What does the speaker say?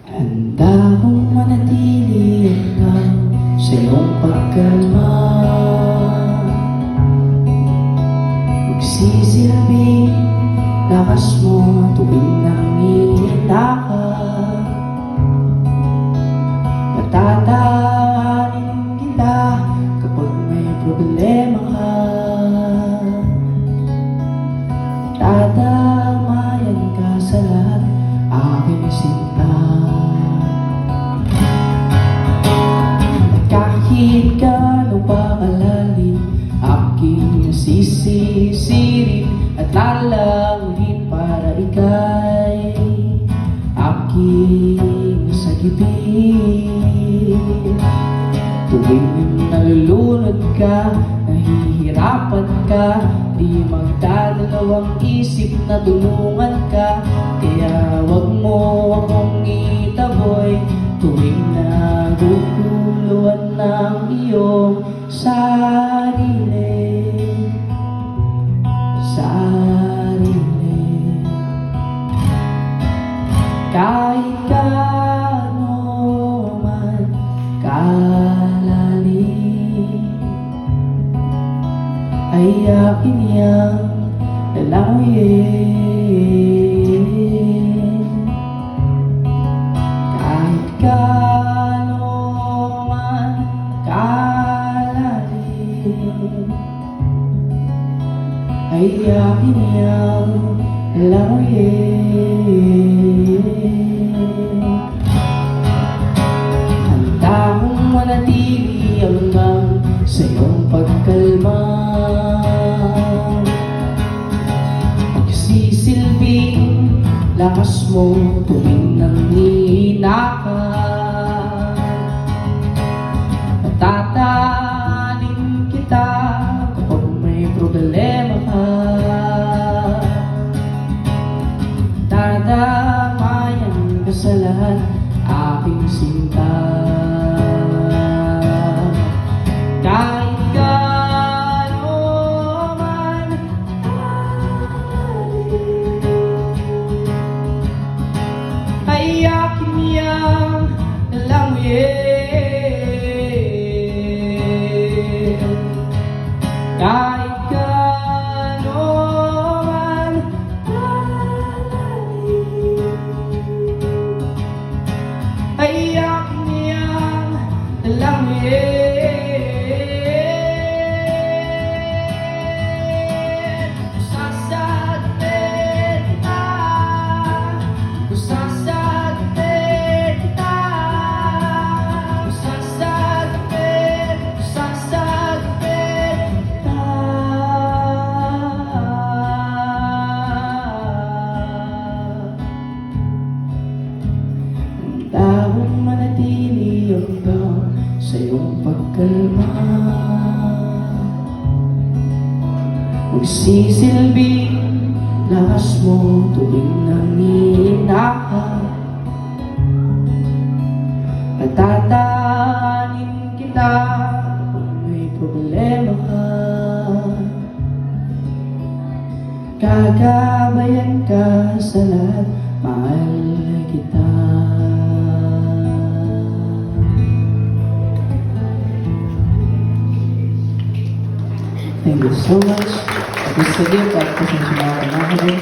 Handa kong manatili hanggang sa iyong pagkalma. Magsisilbing lakas mo tuwing nangihina ka. Patatahanin kita kapag may problema ka. Tatamayan ka sa lahat, aking sinta. Kahit gaano pa kalalim, aking sisisirin at lalangin para ika'y aking sagipin. Tuwing nalulunod ka, nahihirapan ka, di magdadalawang isip na tulungan ka. Kaya wag mo akong itaboy tuwing naguguluhan ng iyong sarili. Kahit gaano man kalalim, ay akin niyang lalangin. Kahit gaano man kalalim, ay akin niyang lalangin. Handa kong manatili hanggang sa iyong pagkalma. Magsisilbing lakas mo tuwing nanghihina ka. Patatahanin kita kapag may problema ka. Tatamayan ka sa lahat, aking sinta. Kahit gaano man kalalim, ay akin niyang lalangin. Kahit gaano man kalalim, ay akin niyang lalangin. Takong manatili hanggang sa iyong pagkalma. Magsisilbing lakas mo tuwing nanghihina ka. Patatahanin kita kung may problema ka. Gagabayan ka sa lahat, mahal kita. Thank you so much. At this video, tapos na sa mga kanakabay.